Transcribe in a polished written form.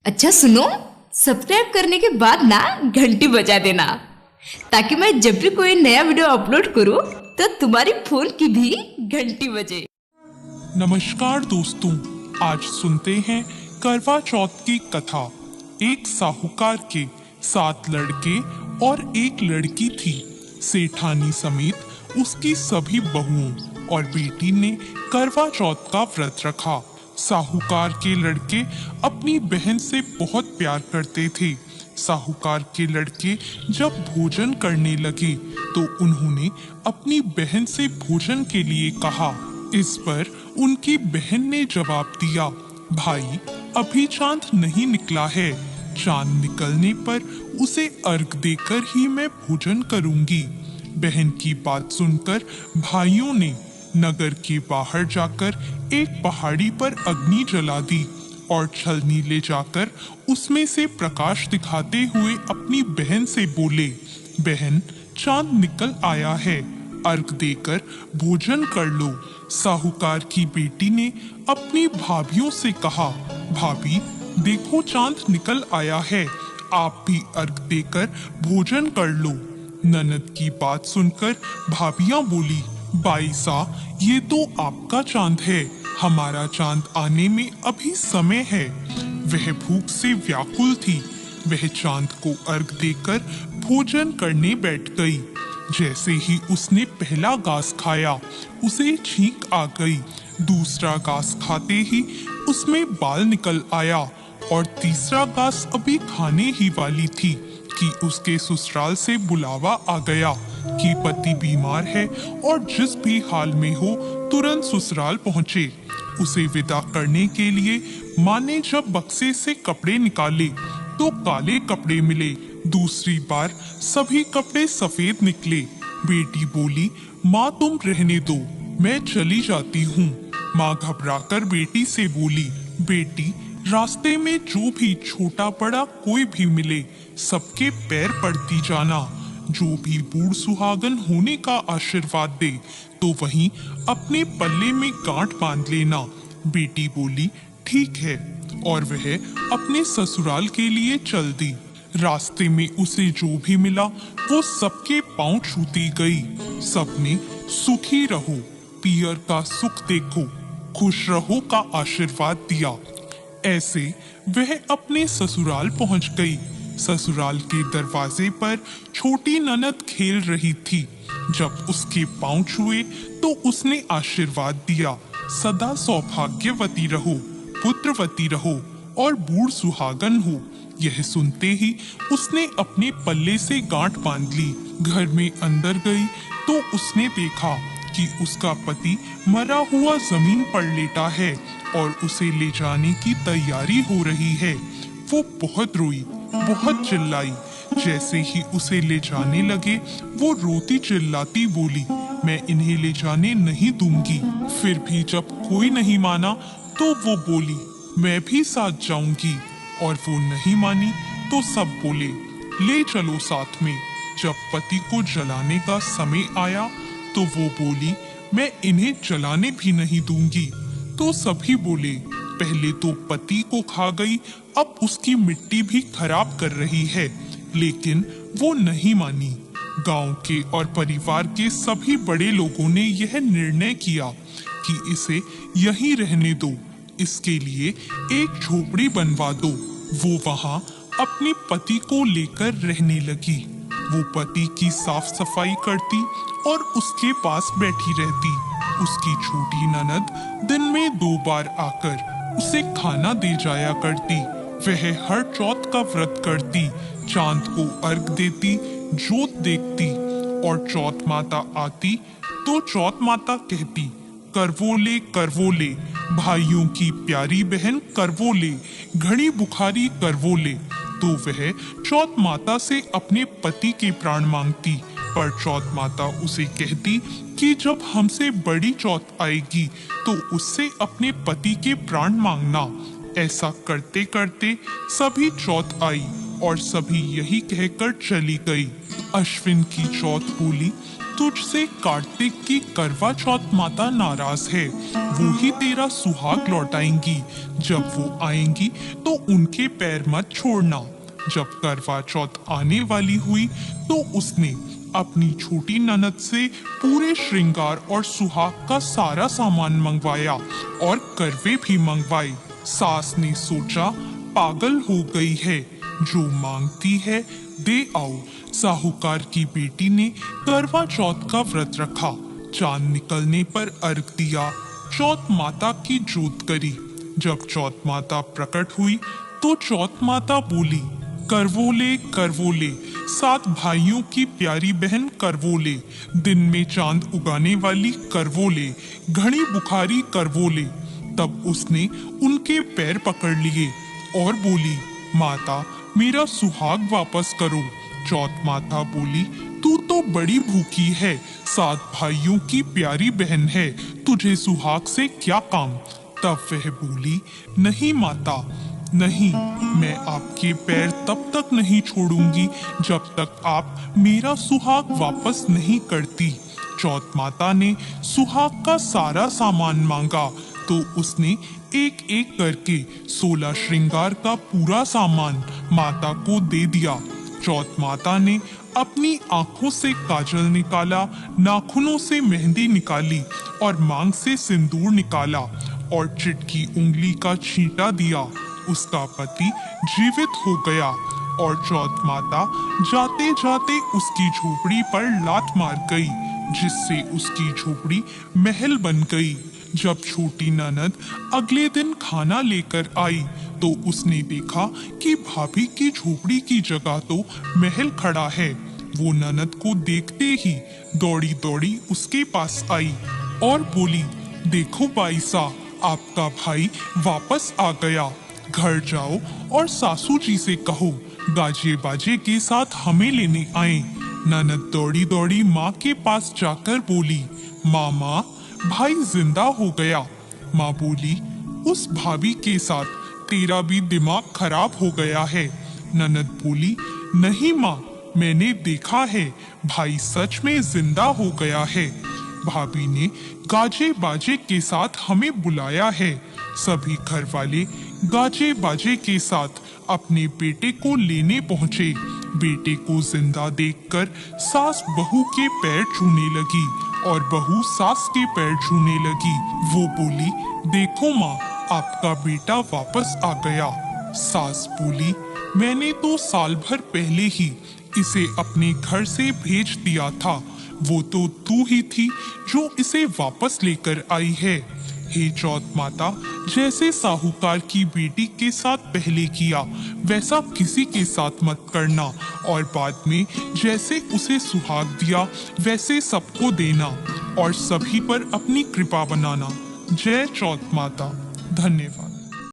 अच्छा सुनो, सब्सक्राइब करने के बाद ना घंटी बजा देना, ताकि मैं जब भी कोई नया वीडियो अपलोड करूं तो तुम्हारी फोन की भी घंटी बजे। नमस्कार दोस्तों, आज सुनते हैं करवा चौथ की कथा। एक साहूकार के 7 लड़के और एक लड़की थी। सेठानी समेत उसकी सभी बहुओं और बेटी ने करवा चौथ का व्रत रखा। साहूकार के लड़के अपनी बहन से बहुत प्यार करते थे। साहूकार के लड़के जब भोजन करने लगे तो उन्होंने अपनी बहन से भोजन के लिए कहा। इस पर उनकी बहन ने जवाब दिया, भाई अभी चांद नहीं निकला है, चांद निकलने पर उसे अर्घ देकर ही मैं भोजन करूंगी। बहन की बात सुनकर भाइयों ने नगर के बाहर जाकर एक पहाड़ी पर अग्नि जला दी और छलनी ले जाकर उसमें से प्रकाश दिखाते हुए अपनी बहन से बोले, बहन चांद निकल आया है, अर्घ देकर भोजन कर लो। साहूकार की बेटी ने अपनी भाभियों से कहा, भाभी देखो चांद निकल आया है, आप भी अर्घ देकर भोजन कर लो। ननद की बात सुनकर भाभियां बोली, बाईसा ये तो आपका चांद है, हमारा चांद आने में अभी समय है। वह भूख से व्याकुल थी। वह चांद को अर्घ देकर भोजन करने बैठ गई। जैसे ही उसने पहला घास खाया उसे छींक आ गई। दूसरा घास खाते ही उसमें बाल निकल आया और तीसरा घास अभी खाने ही वाली थी कि उसके ससुराल से बुलावा आ गया कि पति बीमार है और जिस भी हाल में हो तुरंत ससुराल पहुँचे। उसे विदा करने के लिए माँ ने जब बक्से से कपड़े निकाले तो काले कपड़े मिले। दूसरी बार सभी कपड़े सफेद निकले। बेटी बोली, माँ तुम रहने दो, मैं चली जाती हूँ। माँ घबराकर बेटी से बोली, बेटी रास्ते में जो भी छोटा बड़ा कोई भी मिले सबके पैर पड़ती जाना। जो भी बूढ़ सुहागन होने का आशीर्वाद दे तो वहीं अपने पल्ले में गांठ बांध लेना। बेटी बोली, ठीक है, और वह अपने ससुराल के लिए चल दी। रास्ते में उसे जो भी मिला वो सबके पांव छूती गई। सबने सुखी रहो, पियर का सुख देखो, खुश रहो का आशीर्वाद दिया। ऐसे वह अपने ससुराल पहुंच गई। ससुराल के दरवाजे पर छोटी ननद खेल रही थी। जब उसके पांव छुए तो उसने आशीर्वाद दिया, सदा सौभाग्यवती रहो, पुत्रवती रहो और बूढ़ सुहागन हो। यह सुनते ही उसने अपने पल्ले से गांठ बांध ली। घर में अंदर गई तो उसने देखा कि उसका पति मरा हुआ जमीन पर लेटा है और उसे ले जाने की तैयारी हो रही है। वो बहुत रोई, बहुत चिल्लाई। जैसे ही उसे ले जाने लगे वो रोती चिल्लाती बोली, मैं इन्हें ले जाने नहीं दूंगी। फिर भी जब कोई नहीं माना तो वो बोली, मैं भी साथ जाऊंगी। और वो नहीं मानी तो सब बोले, ले चलो साथ में। जब पति को जलाने का समय आया तो वो बोली, मैं इन्हें जलाने भी नहीं दूंगी। तो सभी बोले, पहले तो पति को खा गई, अब उसकी मिट्टी भी खराब कर रही है। लेकिन वो नहीं मानी। गांव के और परिवार के सभी बड़े लोगों ने यह निर्णय किया कि इसे यहीं रहने दो, इसके लिए एक झोपड़ी बनवा दो। वो वहां अपने पति को लेकर रहने लगी। वो पति की साफ सफाई करती और उसके पास बैठी रहती। उसकी छोटी ननद दिन में 2 बार आकर उसे खाना दे जाया करती। वह हर चौथ का व्रत करती, चांद को अर्घ देती, जोत देखती और चौथ माता आती तो चौथ माता कहती, करवोले करवोले, भाइयों की प्यारी बहन करवोले, घड़ी बुखारी करवोले। तो वह चौथ माता से अपने पति के प्राण मांगती, पर चौथ माता उसे कहती कि जब हमसे बड़ी चौथ आएगी तो उससे अपने पति के प्राण मांगना। ऐसा करते करते सभी चौथ आई और सभी यही कहकर चली गई। अश्विन की चौथ बोली तुझसे कार्तिक की करवा चौथ माता नाराज है। वो ही तेरा सुहाग लौटाएंगी। जब वो आएंगी तो उनके पैर मत छोड़ना। जब करवा चौथ आने वाली हुई तो उसने अपनी छोटी ननद से पूरे श्रृंगार और सुहाग का सारा सामान मंगवाया और करवे भी मंगवाए। सास ने सोचा पागल हो गई है, जो मांगती है दे आओ। साहूकार की बेटी ने करवा चौथ का व्रत रखा। चांद निकलने पर अर्घ दिया, चौथ माता की जोत करी। जब चौथ माता प्रकट हुई तो चौथ माता बोली, करवोले करवोले, 7 भाइयों की प्यारी बहन करवोले, दिन में चांद उगाने वाली करवोले, घड़ी बुखारी करवोले। तब उसने उनके पैर पकड़ लिए और बोली, माता मेरा सुहाग वापस करो। चौथ माता बोली, तू तो बड़ी भूखी है, 7 भाइयों की प्यारी बहन है, तुझे सुहाग से क्या काम। तब वह बोली, नहीं माता नहीं, मैं आपके पैर तब तक नहीं छोड़ूंगी जब तक आप मेरा सुहाग वापस नहीं करती। चौथ माता ने सुहाग का सारा सामान मांगा तो उसने एक एक करके 16 श्रृंगार का पूरा सामान माता को दे दिया। चौथ माता ने अपनी आंखों से काजल निकाला, नाखूनों से मेहंदी निकाली और मांग से सिंदूर निकाला और चिटकी उंगली का छींटा दिया। उसका पति जीवित हो गया और चौथ माता जाते जाते उसकी झोपड़ी पर लात मार गई, जिससे उसकी झोपड़ी महल बन गई। जब छोटी ननद अगले दिन खाना लेकर आई तो उसने देखा कि भाभी की झोपड़ी की जगह तो महल खड़ा है। वो ननद को देखते ही दौड़ी दौड़ी उसके पास आई और बोली, देखो बाईसा, आपका भाई वापस आ गया। घर जाओ और सासू जी से कहो गाजे बाजे के साथ हमें लेने आए। ननद दौड़ी दौड़ी माँ के पास जाकर बोली, मामा भाई जिंदा हो गया। माँ बोली, उस भाभी के साथ तेरा भी दिमाग खराब हो गया है। ननद बोली, नहीं माँ, मैंने देखा है, भाई सच में जिंदा हो गया है। भाभी ने गाजे बाजे के साथ हमें बुलाया है। सभी घर वाले गाजे बाजे के साथ अपने बेटे को लेने पहुँचे। बेटे को जिंदा देखकर सास बहू के पैर छूने लगी और बहू सास के पैर छूने लगी। वो बोली, देखो माँ, आपका बेटा वापस आ गया। सास बोली, मैंने तो साल भर पहले ही इसे अपने घर से भेज दिया था। वो तो तू ही थी जो इसे वापस लेकर आई है। हे चौथ माता, जैसे साहूकार की बेटी के साथ पहले किया वैसा किसी के साथ मत करना और बाद में जैसे उसे सुहाग दिया वैसे सबको देना और सभी पर अपनी कृपा बनाना। जय चौथ माता। धन्यवाद।